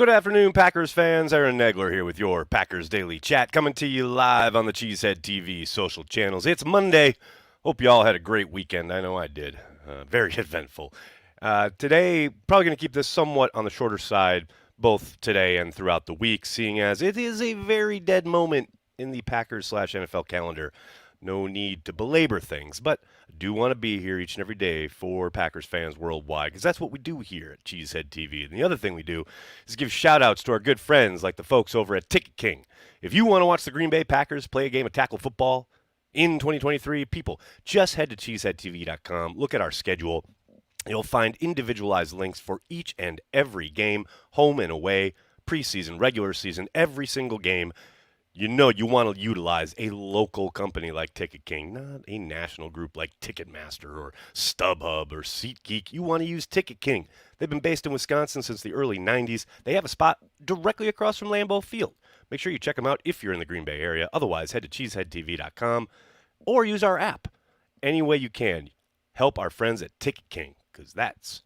Good afternoon, Packers fans. Aaron Negler here with your Packers Daily Chat, coming to you live on the Cheesehead TV social channels. It's Monday. Hope you all had a great weekend. I know I did. Very eventful. Today, probably going to keep this somewhat on the shorter side, both today and throughout the week, seeing as it is a very dead moment in the Packers/NFL calendar. No need to belabor things, but I do want to be here each and every day for Packers fans worldwide, because that's what we do here at Cheesehead TV. And the other thing we do is give shout-outs to our good friends like the folks over at Ticket King. If you want to watch the Green Bay Packers play a game of tackle football in 2023, people, just head to cheeseheadtv.com, look at our schedule. You'll find individualized links for each and every game, home and away, preseason, regular season, every single game. You know you want to utilize a local company like Ticket King, not a national group like Ticketmaster or StubHub or SeatGeek. You want to use Ticket King. They've been based in Wisconsin since the early 90s. They have a spot directly across from Lambeau Field. Make sure you check them out if you're in the Green Bay area. Otherwise, head to cheeseheadtv.com or use our app. Any way you can, help our friends at Ticket King, because that's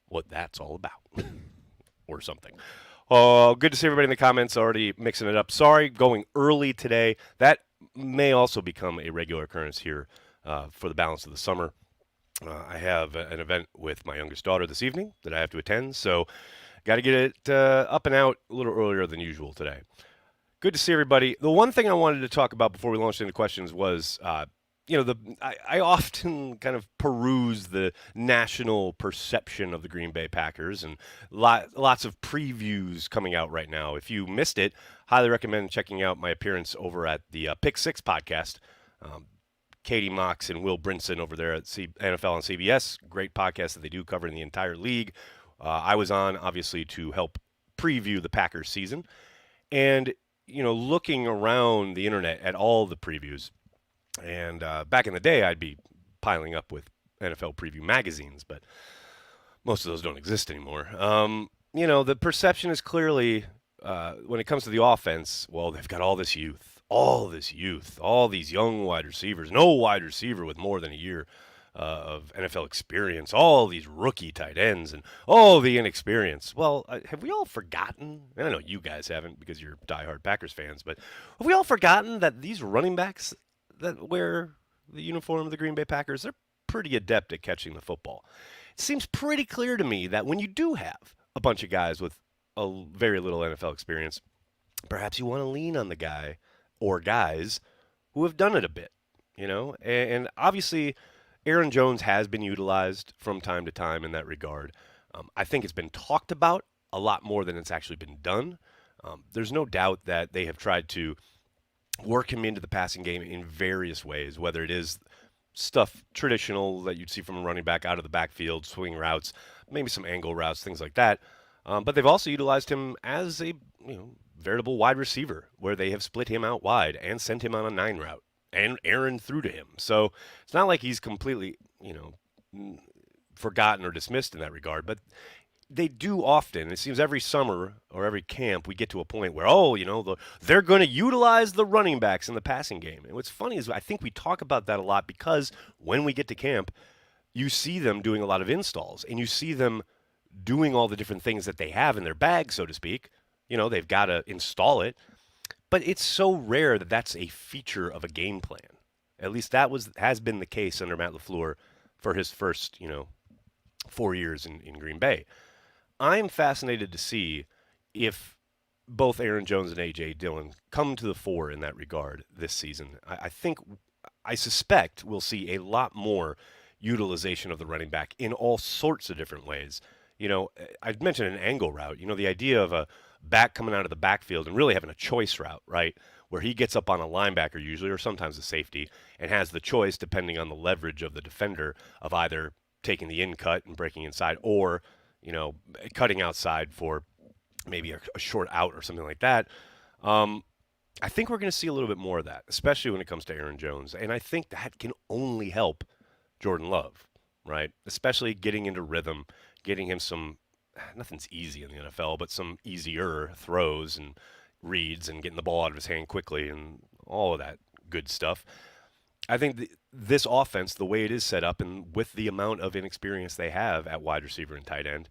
what that's all about. Or something. Oh, good to see everybody in the comments already mixing it up. Sorry, going early today. That may also become a regular occurrence here for the balance of the summer. I have an event with my youngest daughter this evening that I have to attend, so got to get it up and out a little earlier than usual today. Good to see everybody. The one thing I wanted to talk about before we launched into questions was I often kind of peruse the national perception of the Green Bay Packers, and lots of previews coming out right now. If you missed it, highly recommend checking out my appearance over at the Pick Six podcast. Katie Mox and Will Brinson over there at NFL on CBS. Great podcast that they do covering the entire league. I was on, obviously, to help preview the Packers season. And, looking around the internet at all the previews, and back in the day, I'd be piling up with NFL preview magazines, but most of those don't exist anymore. The perception is clearly, when it comes to the offense, well, they've got all this youth, all these young wide receivers, no wide receiver with more than a year of NFL experience, all these rookie tight ends, and the inexperience. Well, have we all forgotten? I know you guys haven't because you're diehard Packers fans, but have we all forgotten that these running backs that wear the uniform of the Green Bay Packers, they're pretty adept at catching the football? It seems pretty clear to me that when you do have a bunch of guys with a very little NFL experience, perhaps you want to lean on the guy or guys who have done it a bit, And obviously, Aaron Jones has been utilized from time to time in that regard. I think it's been talked about a lot more than it's actually been done. There's no doubt that they have tried to work him into the passing game in various ways, whether it is stuff traditional that you'd see from a running back out of the backfield, swing routes, maybe some angle routes, things like that. But they've also utilized him as a veritable wide receiver, where they have split him out wide and sent him on a 9 route and Aaron through to him. So it's not like he's completely, forgotten or dismissed in that regard, but they do often. It seems every summer or every camp we get to a point where, they're going to utilize the running backs in the passing game. And what's funny is I think we talk about that a lot because when we get to camp, you see them doing a lot of installs and you see them doing all the different things that they have in their bag, so to speak. They've got to install it. But it's so rare that that's a feature of a game plan. At least that has been the case under Matt LaFleur for his first, 4 years in Green Bay. I'm fascinated to see if both Aaron Jones and A.J. Dillon come to the fore in that regard this season. I suspect we'll see a lot more utilization of the running back in all sorts of different ways. I'd mentioned an angle route. The idea of a back coming out of the backfield and really having a choice route, right, where he gets up on a linebacker usually or sometimes a safety and has the choice, depending on the leverage of the defender, of either taking the in cut and breaking inside or cutting outside for maybe a short out or something like that. I think we're going to see a little bit more of that, especially when it comes to Aaron Jones. And I think that can only help Jordan Love, right? Especially getting into rhythm, getting him some, nothing's easy in the NFL, but some easier throws and reads and getting the ball out of his hand quickly and all of that good stuff. I think this offense, the way it is set up and with the amount of inexperience they have at wide receiver and tight end,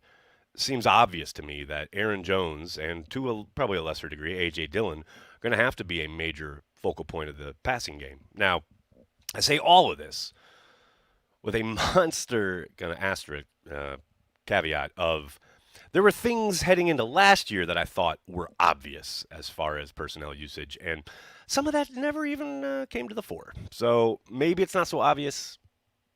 seems obvious to me that Aaron Jones and probably a lesser degree A.J. Dillon are going to have to be a major focal point of the passing game. Now, I say all of this with a monster kind of asterisk caveat of there were things heading into last year that I thought were obvious as far as personnel usage, and some of that never even came to the fore. So maybe it's not so obvious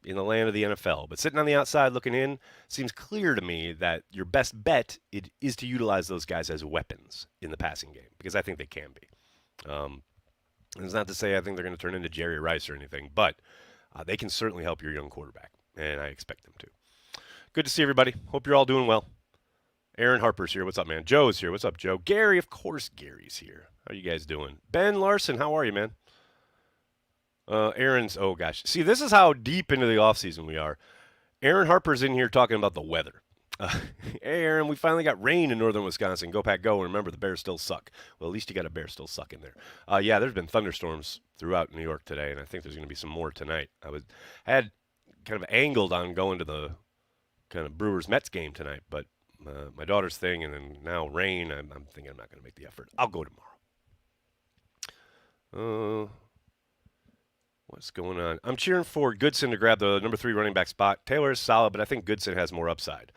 in the land of the NFL, but sitting on the outside looking in, seems clear to me that your best bet is to utilize those guys as weapons in the passing game because I think they can be. It's not to say I think they're going to turn into Jerry Rice or anything, but they can certainly help your young quarterback, and I expect them to. Good to see everybody. Hope you're all doing well. Aaron Harper's here. What's up, man? Joe's here. What's up, Joe? Gary, of course, Gary's here. How are you guys doing? Ben Larson, how are you, man? Aaron's, oh gosh. See, this is how deep into the offseason we are. Aaron Harper's in here talking about the weather. Hey, Aaron, we finally got rain in northern Wisconsin. Go Pack, go. And remember, the Bears still suck. Well, at least you got a Bear still suck in there. Yeah, there's been thunderstorms throughout New York today, and I think there's going to be some more tonight. Had kind of angled on going to the kind of Brewers-Mets game tonight, but my daughter's thing and then now rain, I'm thinking I'm not going to make the effort. I'll go tomorrow. What's going on? I'm cheering for Goodson to grab the number 3 running back spot. Taylor is solid, but I think Goodson has more upside.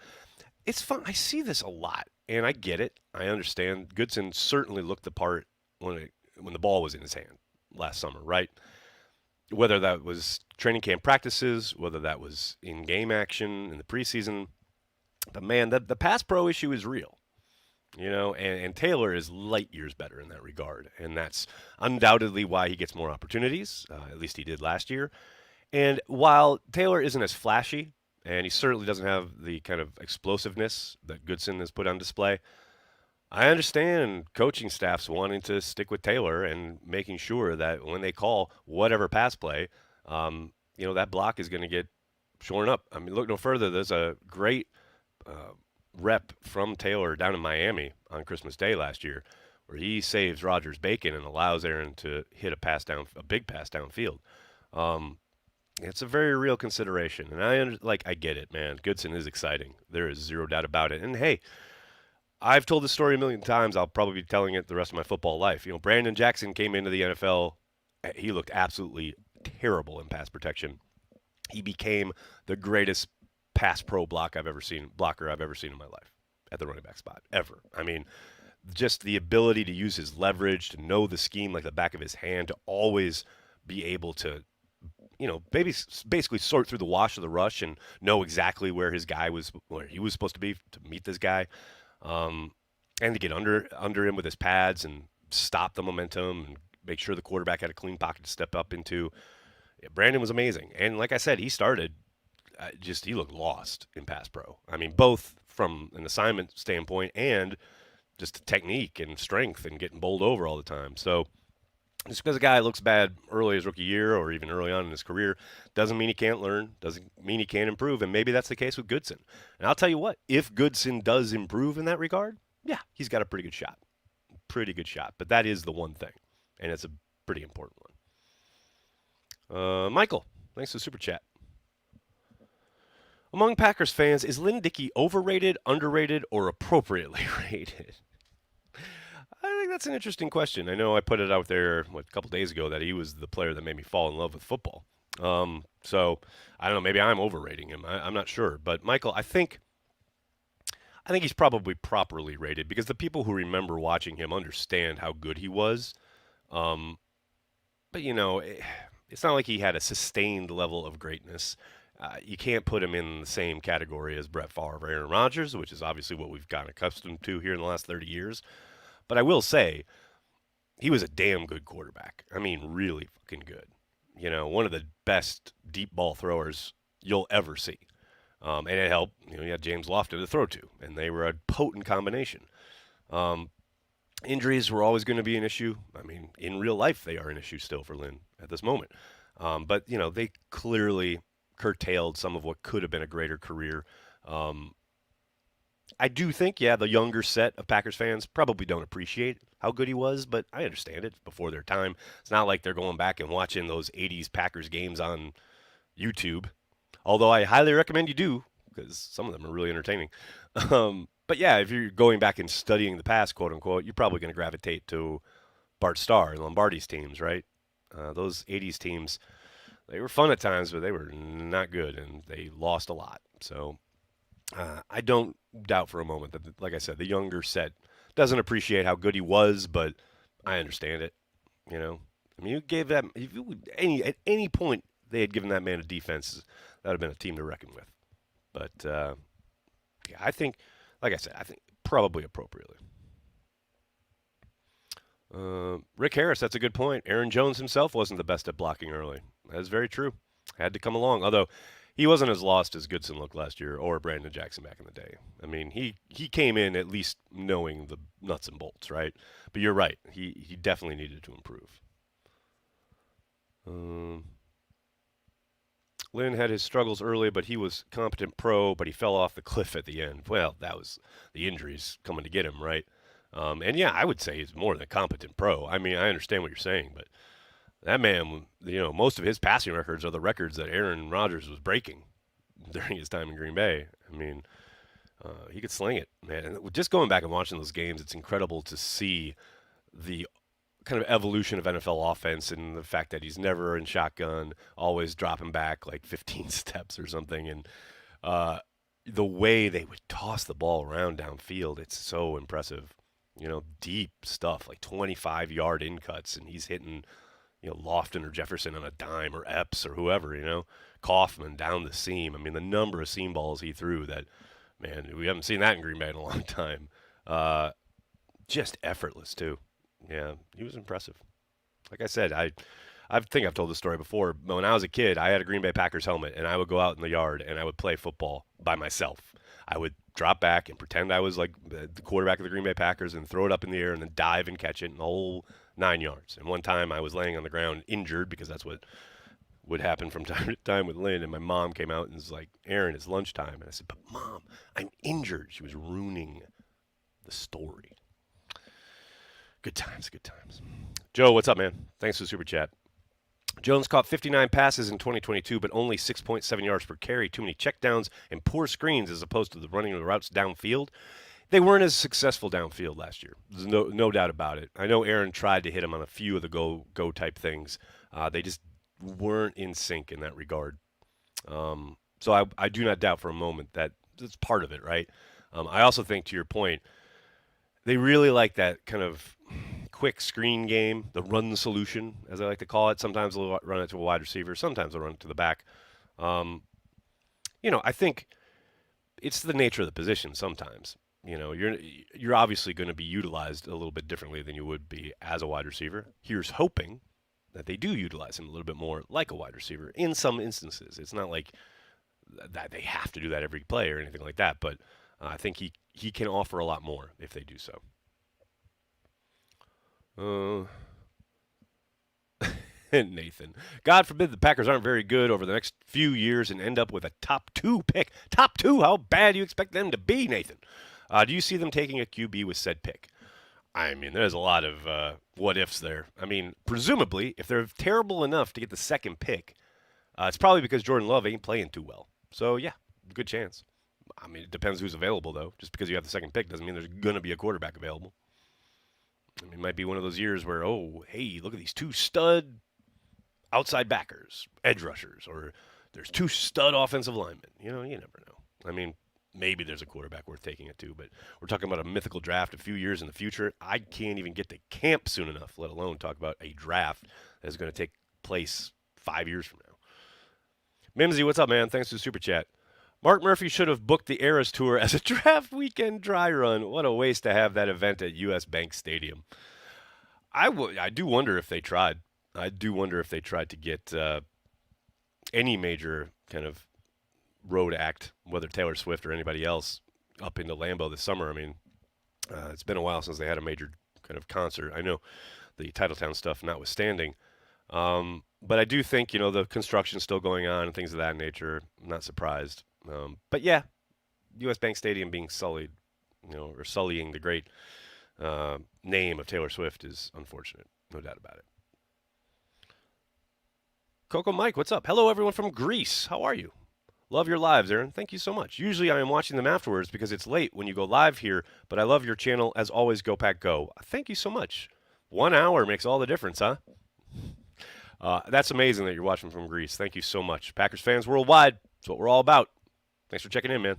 It's fun. I see this a lot, and I get it. I understand. Goodson certainly looked the part when the ball was in his hand last summer, right? Whether that was training camp practices, whether that was in-game action in the preseason. But, man, the pass pro issue is real. And Taylor is light years better in that regard. And that's undoubtedly why he gets more opportunities. At least he did last year. And while Taylor isn't as flashy, and he certainly doesn't have the kind of explosiveness that Goodson has put on display, I understand coaching staffs wanting to stick with Taylor and making sure that when they call whatever pass play, that block is going to get shorn up. I mean, look no further. There's a great rep from Taylor down in Miami on Christmas Day last year where he saves Rogers Bacon and allows Aaron to hit a big pass downfield. It's a very real consideration, and I get it, man. Goodson is exciting. There is zero doubt about it. And hey, I've told this story a million times. I'll probably be telling it the rest of my football life. Brandon Jackson came into the NFL. He looked absolutely terrible in pass protection. He became the greatest pass pro blocker I've ever seen in my life at the running back spot, ever. I mean, just the ability to use his leverage, to know the scheme like the back of his hand, to always be able to, basically sort through the wash of the rush and know exactly where he was supposed to be to meet this guy, and to get under him with his pads and stop the momentum and make sure the quarterback had a clean pocket to step up into. Brandon was amazing. And like I said, he started he looked lost in pass pro. I mean, both from an assignment standpoint and just technique and strength and getting bowled over all the time. So just because a guy looks bad early his rookie year or even early on in his career doesn't mean he can't learn, doesn't mean he can't improve. And maybe that's the case with Goodson. And I'll tell you what, if Goodson does improve in that regard, yeah, he's got a pretty good shot. Pretty good shot. But that is the one thing. And it's a pretty important one. Michael, thanks for the super chat. Among Packers fans, is Lynn Dickey overrated, underrated, or appropriately rated? I think that's an interesting question. I know I put it out there a couple days ago that he was the player that made me fall in love with football. So I don't know. Maybe I'm overrating him. I'm not sure. But Michael, I think he's probably properly rated because the people who remember watching him understand how good he was. But it's not like he had a sustained level of greatness. You can't put him in the same category as Brett Favre or Aaron Rodgers, which is obviously what we've gotten accustomed to here in the last 30 years. But I will say, he was a damn good quarterback. I mean, really fucking good. One of the best deep ball throwers you'll ever see. And it helped, you had James Lofton to throw to, and they were a potent combination. Injuries were always going to be an issue. I mean, in real life, they are an issue still for Lynn at this moment. But they clearly curtailed some of what could have been a greater career. I do think, the younger set of Packers fans probably don't appreciate how good he was, but I understand it. It's before their time. It's not like they're going back and watching those 80s Packers games on YouTube. Although I highly recommend you do, because some of them are really entertaining. But yeah, if you're going back and studying the past, quote unquote, you're probably going to gravitate to Bart Starr and Lombardi's teams, right? Those '80s teams, they were fun at times, but they were not good, and they lost a lot. So I don't doubt for a moment that, like I said, the younger set doesn't appreciate how good he was, but I understand it. You know, I mean, you gave that if you, at any point they had given that man a defense, that would have been a team to reckon with. But yeah, I think, like I said, I think probably appropriately. Rick Harris, that's a good point. Aaron Jones himself wasn't the best at blocking early. That's very true. Had to come along, although he wasn't as lost as Goodson looked last year or Brandon Jackson back in the day. I mean, he came in at least knowing the nuts and bolts, right? But you're right. He definitely needed to improve. Um, Lynn had his struggles early, but he was competent pro, but he fell off the cliff at the end. Well, that was the injuries coming to get him, right? And yeah, I would say he's more than a competent pro. I mean, I understand what you're saying, but that man, most of his passing records are the records that Aaron Rodgers was breaking during his time in Green Bay. I mean, he could sling it, man. And just going back and watching those games, it's incredible to see the kind of evolution of NFL offense and the fact that he's never in shotgun, always dropping back like 15 steps or something. And the way they would toss the ball around downfield, it's so impressive. Deep stuff, like 25-yard in cuts, and he's hitting, Lofton or Jefferson on a dime or Epps or whoever, Kaufman down the seam. I mean, the number of seam balls he threw that, man, we haven't seen that in Green Bay in a long time. Just effortless, too. Yeah, he was impressive. Like I said, I think I've told this story before. But when I was a kid, I had a Green Bay Packers helmet, and I would go out in the yard and I would play football by myself. I would drop back and pretend I was like the quarterback of the Green Bay Packers and throw it up in the air and then dive and catch it in the whole 9 yards. And one time I was laying on the ground injured because that's what would happen from time to time with Lynn. And my mom came out and was like, "Aaron, it's lunchtime." And I said, "But Mom, I'm injured." She was ruining the story. Good times, good times. Joe, what's up, man? Thanks for the super chat. Jones caught 59 passes in 2022, but only 6.7 yards per carry. Too many checkdowns and poor screens as opposed to the running of the routes downfield. They weren't as successful downfield last year. There's no doubt about it. I know Aaron tried to hit him on a few of the go type things. They just weren't in sync in that regard. So I do not doubt for a moment that it's part of it, right? I also think, to your point, they really like that kind of quick screen game, the run solution, as I like to call it. Sometimes they'll run it to a wide receiver. Sometimes they'll run it to the back. I think it's the nature of the position sometimes. You're obviously going to be utilized a little bit differently than you would be as a wide receiver. Here's hoping that they do utilize him a little bit more like a wide receiver in some instances. It's not like that they have to do that every play or anything like that, but I think he can offer a lot more if they do so. Nathan, God forbid the Packers aren't very good over the next few years and end up with a top 2 pick. Top 2? How bad do you expect them to be, Nathan? Do you see them taking a QB with said pick? I mean, there's a lot of what ifs there. I mean, presumably, if they're terrible enough to get the second pick, it's probably because Jordan Love ain't playing too well. So, yeah, good chance. I mean, it depends who's available, though. Just because you have the second pick doesn't mean there's going to be a quarterback available. I mean, it might be one of those years where, oh, hey, look at these 2 stud outside backers, edge rushers, or there's 2 stud offensive linemen. You never know. I mean, maybe there's a quarterback worth taking it to, but we're talking about a mythical draft a few years in the future. I can't even get to camp soon enough, let alone talk about a draft that is going to take place 5 years from now. Mimsy, what's up, man? Thanks for the super chat. Mark Murphy should have booked the Eras Tour as a draft weekend dry run. What a waste to have that event at U.S. Bank Stadium. I do wonder if they tried. I do wonder if they tried to get any major kind of road act, whether Taylor Swift or anybody else, up into Lambeau this summer. I mean, it's been a while since they had a major kind of concert. I know the Titletown stuff notwithstanding. But I do think, the construction's still going on and things of that nature. I'm not surprised. But yeah, U.S. Bank Stadium being sullied, or sullying the great name of Taylor Swift is unfortunate. No doubt about it. Coco Mike, what's up? Hello, everyone from Greece. How are you? Love your lives, Aaron. Thank you so much. Usually I am watching them afterwards because it's late when you go live here, but I love your channel. As always, Go Pack Go. Thank you so much. 1 hour makes all the difference, huh? That's amazing that you're watching from Greece. Thank you so much. Packers fans worldwide. That's what we're all about. Thanks for checking in, man.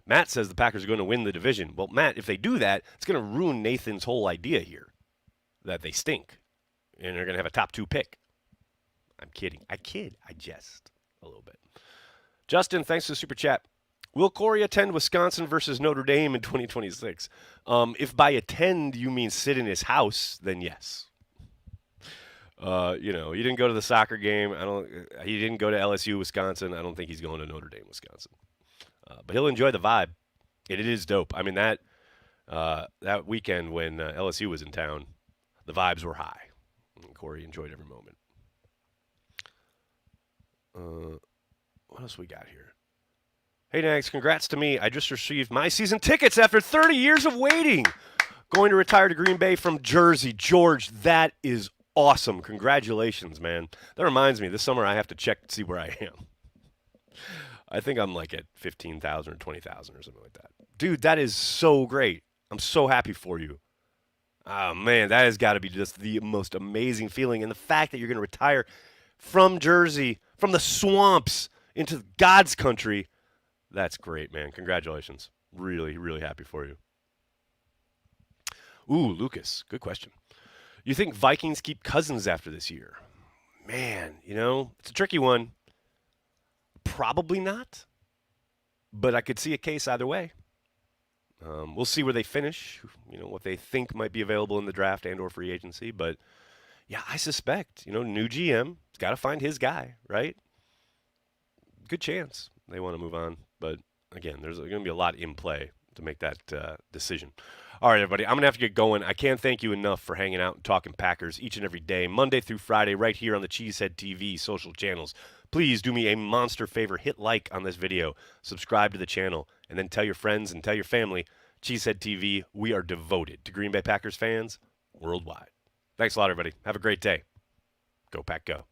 Matt says the Packers are going to win the division. Well, Matt, if they do that, it's going to ruin Nathan's whole idea here that they stink and they're going to have a top 2 pick. I'm kidding. I kid. I jest a little bit. Justin, thanks for the super chat. Will Corey attend Wisconsin versus Notre Dame in 2026? If by attend you mean sit in his house, then yes. You didn't go to the soccer game. He didn't go to LSU, Wisconsin. I don't think he's going to Notre Dame, Wisconsin. But he'll enjoy the vibe. It is dope. I mean, that weekend when LSU was in town, the vibes were high. And Corey enjoyed every moment. What else we got here? Hey, Nags, congrats to me. I just received my season tickets after 30 years of waiting. Going to retire to Green Bay from Jersey. George, that is awesome. Congratulations, man. That reminds me, this summer I have to check to see where I am. I think I'm like at 15,000 or 20,000 or something like that. Dude, that is so great. I'm so happy for you. Oh, man, that has got to be just the most amazing feeling. And the fact that you're going to retire from Jersey, from the swamps into God's country, that's great, man. Congratulations. Really, really happy for you. Ooh, Lucas, good question. You think Vikings keep Cousins after this year? Man, it's a tricky one. Probably not, but I could see a case either way. We'll see where they finish, what they think might be available in the draft and or free agency. But, yeah, I suspect, new GM, he's got to find his guy, right? Good chance they want to move on. But, again, there's going to be a lot in play to make that decision. All right, everybody, I'm going to have to get going. I can't thank you enough for hanging out and talking Packers each and every day, Monday through Friday, right here on the Cheesehead TV social channels. Please do me a monster favor. Hit like on this video, subscribe to the channel, and then tell your friends and tell your family. Cheesehead TV, we are devoted to Green Bay Packers fans worldwide. Thanks a lot, everybody. Have a great day. Go Pack Go.